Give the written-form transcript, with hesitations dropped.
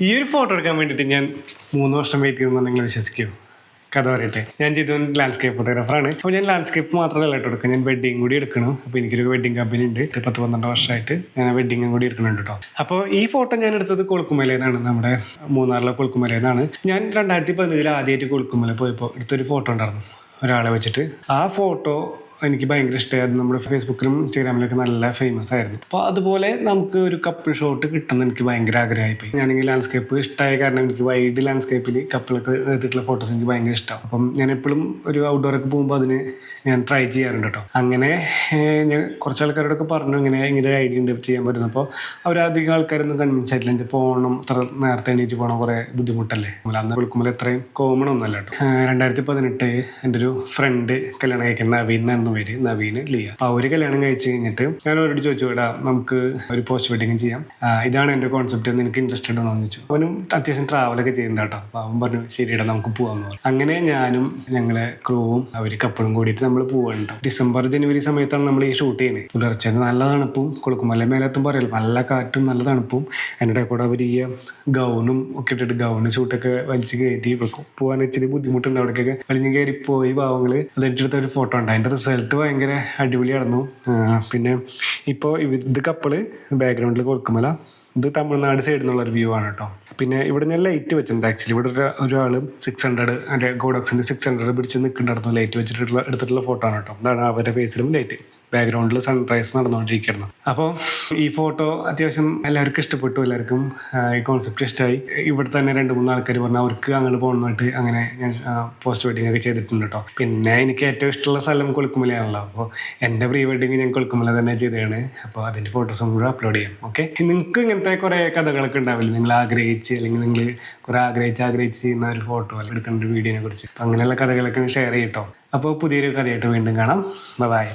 ഈ ഒരു ഫോട്ടോ എടുക്കാൻ വേണ്ടിയിട്ട് ഞാൻ 3 വർഷം വെയിറ്റ് ചെയ്യുമെന്ന് നിങ്ങൾ വിശ്വസിക്കുമോ? കഥ പറയട്ടെ. ഞാൻ ജിതുൻ ലാൻഡ്സ്കേപ്പ് ഫോട്ടോഗ്രാഫറാണ്. അപ്പോൾ ഞാൻ ലാൻഡ്സ്കേപ്പ് മാത്രമല്ല കേട്ടോ എടുക്കുക, ഞാൻ വെഡിങ് കൂടി എടുക്കണം. അപ്പോൾ എനിക്കൊരു വെഡിങ് കമ്പനി ഉണ്ട്. 10-12 വർഷമായിട്ട് ഞാൻ വെഡിങ്ങും കൂടി എടുക്കുന്നുണ്ട് കേട്ടോ. അപ്പോൾ ഈ ഫോട്ടോ ഞാൻ എടുത്തത് കൊളുക്കുമലയിലാണ്, നമ്മുടെ മൂന്നാറിലെ കൊളുക്കുമലയിലാണ്. ഞാൻ 2015 ആദ്യമായിട്ട് കൊളുക്കുമല പോയപ്പോൾ എടുത്തൊരു ഫോട്ടോ ഉണ്ടായിരുന്നു ഒരാളെ വെച്ചിട്ട്. ആ ഫോട്ടോ എനിക്ക് ഭയങ്കര ഇഷ്ടമായിരുന്നു. നമ്മുടെ ഫേസ്ബുക്കിലും ഇൻസ്റ്റാഗ്രാമിലൊക്കെ നല്ല ഫേമസ് ആയിരുന്നു. അപ്പോൾ അതുപോലെ നമുക്ക് ഒരു കപ്പിൾ ഷോട്ട് കിട്ടുന്ന എനിക്ക് ഭയങ്കര ആഗ്രഹമായിപ്പോയി. ഞാനെങ്കിൽ ലാൻഡ്സ്കേപ്പ് ഇഷ്ടമായ കാരണം എനിക്ക് വൈഡ് ലാൻഡ്സ്കേപ്പിൽ കപ്പിളൊക്കെ എടുത്തിട്ടുള്ള ഫോട്ടോസ് എനിക്ക് ഭയങ്കര ഇഷ്ടമാണ്. അപ്പം ഞാൻ എപ്പോഴും ഒരു ഔട്ട്ഡോറൊക്കെ പോകുമ്പോൾ അതിന് ഞാൻ ട്രൈ ചെയ്യാറുണ്ട് കേട്ടോ. അങ്ങനെ ഞാൻ കുറച്ച് ആൾക്കാരോടൊക്കെ പറഞ്ഞു ഇങ്ങനെ ഒരു ഐഡിയ ഉണ്ട് ചെയ്യാൻ പറ്റുന്നു. അപ്പോൾ അവരധികം ആൾക്കാരൊന്നും കൺവിൻസ് ആയിട്ടില്ല. എനിക്ക് പോകണം, അത്ര നേരത്തെ എണീറ്റ് പോകണം, കുറേ ബുദ്ധിമുട്ടല്ലേ. അന്ന് വിളിക്കുമ്പോൾ എത്രയും കോമൺ ഒന്നുമല്ല കേട്ടോ. 2018 എൻ്റെ ഒരു ഫ്രണ്ട് കല്യാണം കഴിക്കുന്ന നവീൻ ലിയ. അപ്പോൾ അവർ കല്യാണം കഴിച്ച് കഴിഞ്ഞിട്ട് ഞാൻ അവരോട് ചോദിച്ചു, എടാ നമുക്ക് ഒരു പോസ്റ്റ് വെഡിങ് ചെയ്യാം, ഇതാണ് എൻ്റെ കോൺസെപ്റ്റ്, നിനക്ക് ഇൻട്രസ്റ്റഡ് ആണോ എന്ന് ചോദിച്ചു. അവനും അത്യാവശ്യം ട്രാവലൊക്കെ ചെയ്യുന്ന കേട്ടോ. അപ്പോൾ അവൻ പറഞ്ഞു ശരിയടാ നമുക്ക് പോകാമെന്ന് പറഞ്ഞു. അങ്ങനെ ഞാനും ഞങ്ങളെ ക്രൂവും അവർ കപ്പിളും കൂടിയിട്ട് നമ്മൾ പോവാണ്. ഡിസംബർ ജനുവരി സമയത്താണ് നമ്മൾ ഈ ഷൂട്ട് ചെയ്യുന്നത്. പുലർച്ചെ നല്ല തണുപ്പും കൊളുക്കുമല മേലെത്തും പറയല്ലോ, നല്ല കാറ്റും നല്ല തണുപ്പും. എൻ്റെ കൂടെ അവർ ഈ ഗൗണും ഒക്കെ ഇട്ടിട്ട് ഗൗണ് ഷൂട്ടൊക്കെ വലിച്ച് കയറ്റി വെക്കും. പോകാൻ ഇച്ചിരി ബുദ്ധിമുട്ടുണ്ട്. അവിടേക്കൊക്കെ വലിഞ്ഞ് കയറി പോയി പാവങ്ങൾ. അതെടുത്ത ഒരു ഫോട്ടോ ഉണ്ട്. അതിൻ്റെ റിസൾട്ട് ഭയങ്കര അടിപൊളിയായിരുന്നു. പിന്നെ ഇപ്പോൾ ഇത് കപ്പിള് ബാക്ക്ഗ്രൗണ്ടിൽ കൊളുക്കുമല, ഇത് തമിഴ്നാട് സൈഡിൽ നിന്നുള്ളൊരു വ്യൂ ആണ് കേട്ടോ. പിന്നെ ഇവിടെ ഞാൻ ലൈറ്റ് വെച്ചിട്ടുണ്ട്. ആക്ച്വലി ഇവിടെ ഒരാൾ 600 എൻ്റെ ഗോഡോക്സിൻ്റെ 600 പിടിച്ച് നിൽക്കുന്നുണ്ടായിരുന്നു. ലൈറ്റ് വെച്ചിട്ടുള്ള എടുത്തിട്ടുള്ള ഫോട്ടോ ആണ് കേട്ടോ. അതാണ് അവരുടെ ഫേസിലും ലൈറ്റ്, ബാക്ക്ഗ്രൗണ്ടിൽ സൺറൈസ് നടന്നുകൊണ്ടിരിക്കുന്നു. അപ്പോൾ ഈ ഫോട്ടോ അത്യാവശ്യം എല്ലാവർക്കും ഇഷ്ടപ്പെട്ടു. എല്ലാവർക്കും ഈ കോൺസെപ്റ്റ് ഇഷ്ടമായി. ഇവിടെ തന്നെ 2-3 ആൾക്കാർ പറഞ്ഞു അവർക്ക് അങ്ങോട്ട് പോകണമെന്നിട്ട് അങ്ങനെ ഞാൻ പോസ്റ്റ് വെഡിങ് ഒക്കെ ചെയ്തിട്ടുണ്ട് കേട്ടോ. പിന്നെ എനിക്ക് ഏറ്റവും ഇഷ്ടമുള്ള സ്ഥലം കൊളുക്കുമലയാണല്ലോ. അപ്പോൾ എൻ്റെ പ്രീ വെഡിങ് ഞാൻ കൊളുക്കുമല തന്നെ ചെയ്തതാണ്. അപ്പോൾ അതിൻ്റെ ഫോട്ടോസും കൂടെ അപ്ലോഡ് ചെയ്യാം. ഓക്കെ, നിങ്ങൾക്ക് ഇങ്ങനത്തെ കുറേ കഥകളൊക്കെ ഉണ്ടാവില്ല, നിങ്ങൾ ആഗ്രഹിച്ച് അല്ലെങ്കിൽ നിങ്ങൾ കുറേ ആഗ്രഹിച്ച് ചെയ്യുന്ന ഒരു ഫോട്ടോ എടുക്കേണ്ട ഒരു വീഡിയോനെ കുറിച്ച്. അപ്പോൾ അങ്ങനെയുള്ള കഥകളൊക്കെ ഷെയർ ചെയ്യട്ടോ. അപ്പോൾ പുതിയൊരു കഥയായിട്ട് വീണ്ടും കാണാം. ബൈ.